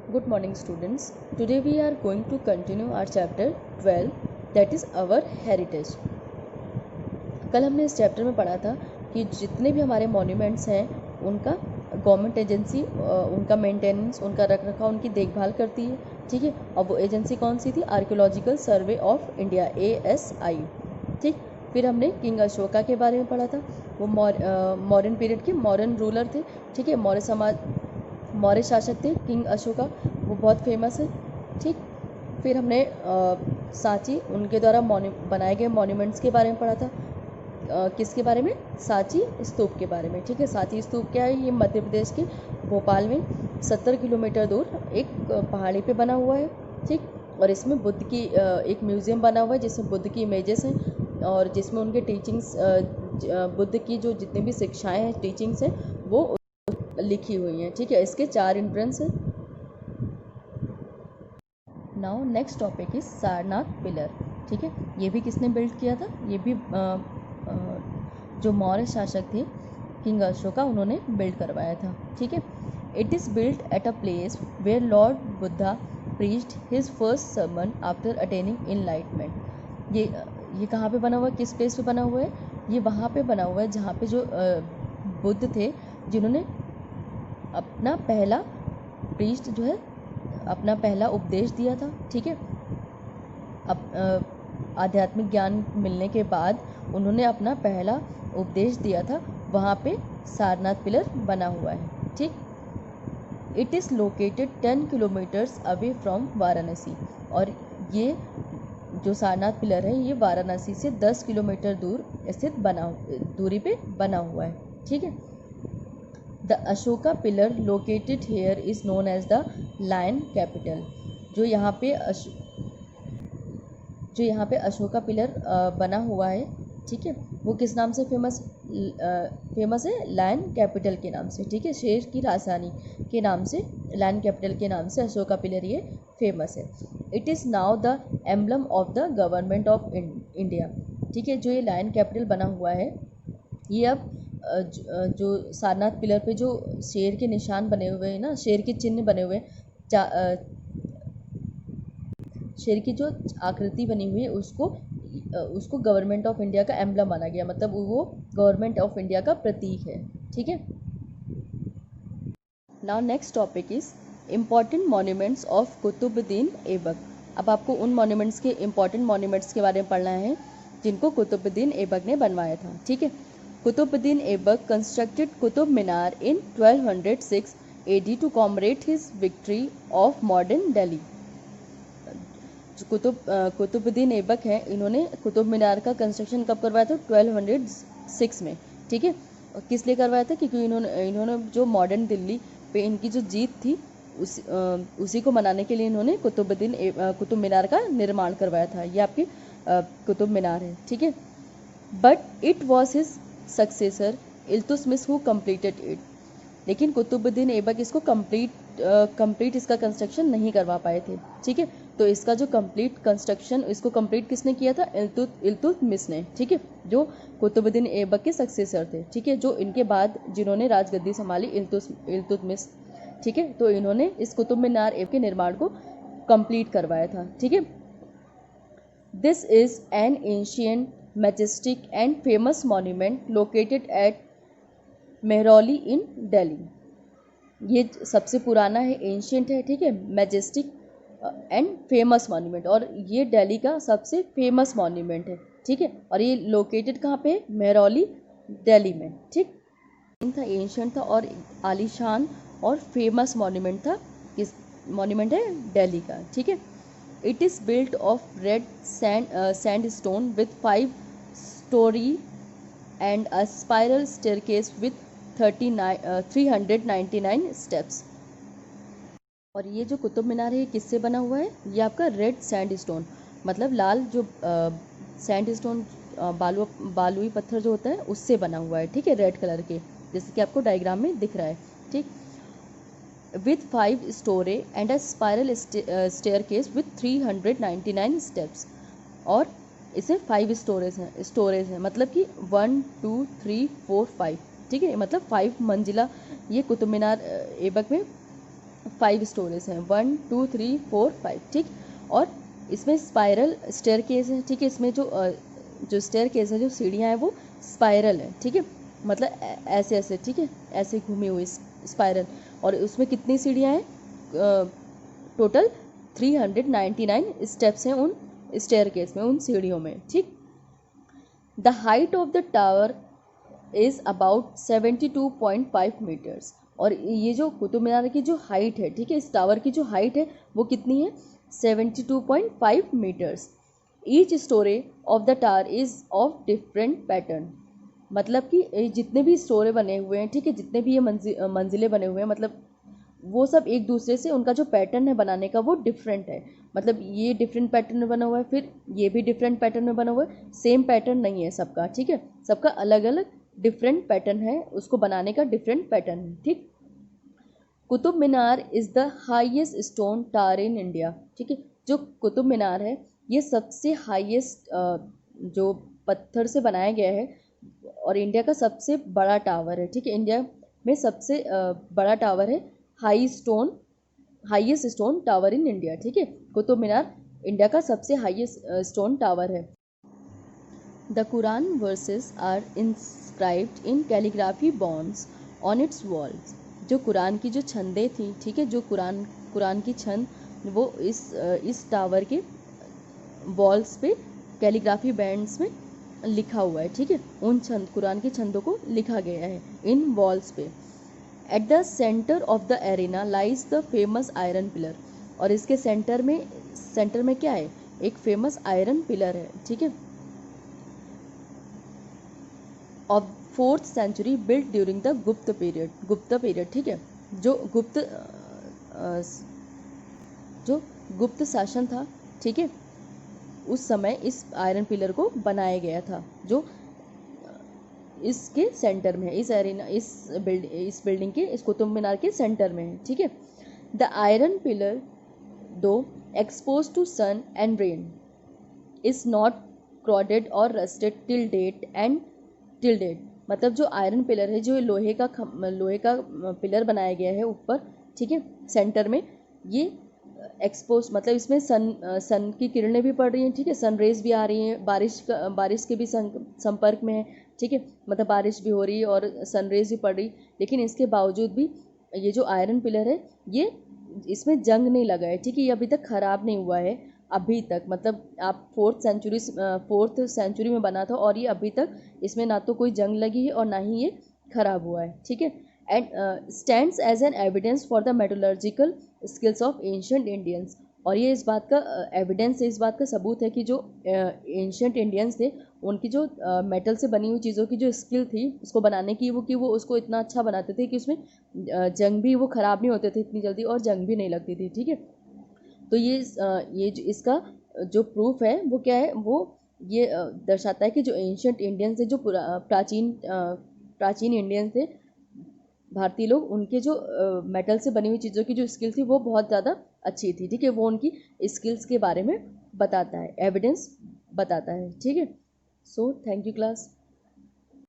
Good morning students. Today we are going to continue our chapter 12 that is our heritage. कल हमने इस chapter में पढ़ा था कि जितने भी हमारे मॉन्यूमेंट्स हैं उनका गवर्नमेंट एजेंसी उनका मेंटेनेंस, उनका रखरखाव, उनकी देखभाल करती है। ठीक है, और वो एजेंसी कौन सी थी? Archaeological survey of India, ASI। ठीक, फिर हमने किंग अशोका के बारे में पढ़ा था। वो मॉडर्न पीरियड के मॉडर्न रूलर थे। ठीक है, मौर्य शासक थे किंग अशोका, वो बहुत फेमस है। ठीक, फिर हमने सांची, उनके द्वारा बनाए गए मॉन्यूमेंट्स के बारे में पढ़ा था। किसके बारे में? सांची स्तूप के बारे में। ठीक है, सांची स्तूप क्या है? ये मध्य प्रदेश के भोपाल में 70 किलोमीटर दूर एक पहाड़ी पे बना हुआ है। ठीक, और इसमें बुद्ध की एक म्यूज़ियम बना हुआ है जिसमें बुद्ध की इमेजेस हैं और जिसमें उनके टीचिंग्स, बुद्ध की जो जितनी भी शिक्षाएं हैं, टीचिंग्स हैं, वो लिखी हुई हैं। ठीक है, इसके 4 एंट्रेंस हैं। Now next topic is Sarnath pillar. ठीक है, ये भी किसने बिल्ड किया था? ये भी जो मौर्य शासक थे किंग अशोका, उन्होंने बिल्ड करवाया था। ठीक है, it is build at a place where lord Buddha preached his first sermon after attaining enlightenment. ये कहाँ पे बना हुआ है? किस प्लेस पे बना हुआ है? ये वहाँ पे बना हुआ है जहाँ पे जो बुद्ध थे, जिन्होंने अपना पहला प्रीस्ट जो है अपना पहला उपदेश दिया था। ठीक है, आध्यात्मिक ज्ञान मिलने के बाद उन्होंने अपना पहला उपदेश दिया था। वहाँ पे सारनाथ पिलर बना हुआ है। ठीक, it is located 10 kilometres away from Varanasi. और ये जो सारनाथ पिलर है ये वाराणसी से 10 किलोमीटर दूर स्थित दूरी पे बना हुआ है। ठीक है, the Ashoka pillar located here is known as the lion capital. जो यहाँ पे अशोका पिलर बना हुआ है, ठीक है, वो किस नाम से फेमस है? लायन कैपिटल के नाम से। ठीक है, शेर की राजधानी के नाम से, लायन कैपिटल के नाम से अशोका पिलर ये फेमस है। It is now the emblem of the government of India. ठीक है, जो ये लायन कैपिटल बना हुआ है, ये अब जो सारनाथ पिलर पे जो शेर के निशान बने हुए हैं ना, शेर के चिन्ह बने हुए हैं, शेर की जो आकृति बनी हुई है, उसको गवर्नमेंट ऑफ इंडिया का एम्बलम माना गया, मतलब वो गवर्नमेंट ऑफ इंडिया का प्रतीक है। ठीक है, now next topic is important monuments of Qutubuddin Aibak. अब आपको उन मॉन्यूमेंट्स के इम्पॉर्टेंट मॉन्यूमेंट्स के बारे में पढ़ना है जिनको कुतुबुद्दीन ऐबक ने बनवाया था। ठीक है, Qutubuddin Aibak constructed Qutub Minar in 1206 AD to commemorate his victory of modern Delhi. Qutubuddin Aibak हैं, इन्होंने कुतुब मीनार का कंस्ट्रक्शन कब करवाया था? 1206 में। ठीक है, और किस लिए करवाया था? क्योंकि इन्होंने जो मॉडर्न दिल्ली पे इनकी जो जीत थी उसी को मनाने के लिए इन्होंने कुतुब मीनार का निर्माण करवाया था। ये आपकी कुतुब मीनार है। ठीक है, but it was his successor Iltutmish who completed it. लेकिन कुतुबुद्दीन ऐबक इसको कंप्लीट इसका कंस्ट्रक्शन नहीं करवा पाए थे। ठीक है, तो इसका जो इसको कंप्लीट किसने किया था? इल्तुतमिश ने। ठीक है, जो कुतुबुद्दीन ऐबक के सक्सेसर थे। ठीक है, जो इनके बाद जिन्होंने राजगद्दी संभाली, इल्तुतमिश। ठीक है, तो इन्होंने इस कुतुब मीनार ऐबक के निर्माण को कंप्लीट करवाया था। ठीक है, this is an ancient, majestic and famous monument located at Mehrauli in Delhi. ये सबसे पुराना है, एंशियंट है। ठीक है, मैजेस्टिक एंड फेमस मॉन्यूमेंट, और ये दिल्ली का सबसे फेमस मॉन्यूमेंट है। ठीक है, और ये लोकेटेड कहाँ पे है? मेहरौली, दिल्ली में। ठीक था, एंशियंट था और आलीशान और फेमस मॉन्यूमेंट था। किस मॉन्यूमेंट है? दिल्ली का। ठीक है, it is built of red sandstone with 5 story and a spiral staircase with 399 steps. और ये जो कुतुब मीनार है ये किससे बना हुआ है? ये आपका रेड सैंडस्टोन, मतलब लाल जो सैंडस्टोन, बालुई पत्थर जो होता है उससे बना हुआ है। ठीक है, रेड कलर के, जैसे कि आपको डायग्राम में दिख रहा है। ठीक, with 5 storey and a spiral staircase with 399 steps. और इसे 5 स्टोरेज हैं, मतलब कि 1 2 3 4 5। ठीक है, मतलब 5 मंजिला ये कुतुब मीनार ऐबक में 5 स्टोरेज हैं, 1 2 3 4 5, ठीक। और इसमें स्पाइरल स्टेयरकेस है, ठीक है। इसमें जो स्टेयरकेस है, जो सीढ़ियाँ हैं वो स्पाइरल है, ठीक है, मतलब ऐसे ऐसे, ठीक है, ऐसे घूमी हुई स्पाइरल। और उसमें कितनी सीढ़ियाँ हैं? टोटल 399 स्टेप्स हैं उन स्टेयरकेस में, उन सीढ़ियों में, ठीक। The height of the tower is about 72.5 meters. और ये जो कुतुब मीनार की जो हाइट है, ठीक है, इस टावर की जो हाइट है वो कितनी है? 72.5 meters. Each story of the tower is of different pattern. मतलब कि जितने भी स्टोरे बने हुए हैं, ठीक है, जितने भी ये मंजिलें बने हुए हैं, मतलब वो सब एक दूसरे से, उनका जो पैटर्न है बनाने का वो डिफरेंट है। मतलब ये डिफरेंट पैटर्न में बना हुआ है, फिर ये भी डिफरेंट पैटर्न में बना हुआ है, सेम पैटर्न नहीं है सबका, ठीक है, सबका अलग अलग डिफरेंट पैटर्न है, उसको बनाने का डिफरेंट पैटर्न है, ठीक। Qutub Minar is the highest stone tower in India, ठीक है। जो कुतुब मीनार है ये सबसे हाईएस्ट जो पत्थर से बनाया गया है और इंडिया का सबसे बड़ा टावर है, ठीक है। इंडिया में सबसे बड़ा टावर है, highest stone tower in India, ठीक है। कुतुब मीनार इंडिया का सबसे हाईएस्ट स्टोन टावर है। The Quran verses are inscribed in calligraphy bands on its walls. जो कुरान की जो छंदें थी, ठीक है, जो कुरान की छंद वो इस टावर के वॉल्स पे कैलीग्राफी बैंड्स में लिखा हुआ है, ठीक है। उन कुरान के छंदों को लिखा गया है इन वॉल्स पे। At the centre of the arena lies the famous iron pillar. और इसके सेंटर में क्या है? एक फेमस आयरन पिलर है, ठीक है, of 4th century built during the Gupta period, ठीक है। जो गुप्त शासन था, ठीक है, उस समय इस आयरन पिलर को बनाया गया था, जो इसके सेंटर में है, इस बिल्डिंग के, इस कुतुब मीनार के सेंटर में है, ठीक है। The iron pillar though exposed to sun and rain is not corroded और रस्टेड टिल डेट। मतलब जो आयरन पिलर है, जो लोहे का पिलर बनाया गया है ऊपर, ठीक है, सेंटर में, ये एक्सपोज मतलब इसमें सन की किरणें भी पड़ रही हैं, ठीक है, सन रेज भी आ रही हैं, बारिश के भी संपर्क में है, ठीक है, मतलब बारिश भी हो रही है और सन रेज भी पड़ रही, लेकिन इसके बावजूद भी ये जो आयरन पिलर है ये इसमें जंग नहीं लगा है, ठीक है, ये अभी तक ख़राब नहीं हुआ है अभी तक। मतलब आप 4th सेंचुरी में बना था और ये अभी तक इसमें ना तो कोई जंग लगी है और ना ही ये ख़राब हुआ है, ठीक है। And stands as an evidence for the metallurgical skills of ancient Indians. और ये इस बात का एविडेंस है, इस बात का सबूत है कि जो एंशिएंट इंडियंस थे, उनकी जो मेटल से बनी हुई चीज़ों की जो स्किल थी उसको बनाने की, वो उसको इतना अच्छा बनाते थे कि उसमें जंग भी वो ख़राब नहीं होते थे इतनी जल्दी और जंग भी नहीं लगती थी, ठीक है। तो ये जो इसका जो प्रूफ है वो क्या है? वो ये दर्शाता है कि जो एंशिएंट इंडियंस थे, जो प्राचीन इंडियंस थे, भारतीय लोग, उनके जो मेटल से बनी हुई चीज़ों की जो स्किल थी वो बहुत ज़्यादा अच्छी थी, ठीक है। वो उनकी स्किल्स के बारे में बताता है, एविडेंस बताता है, ठीक है। So thank you class.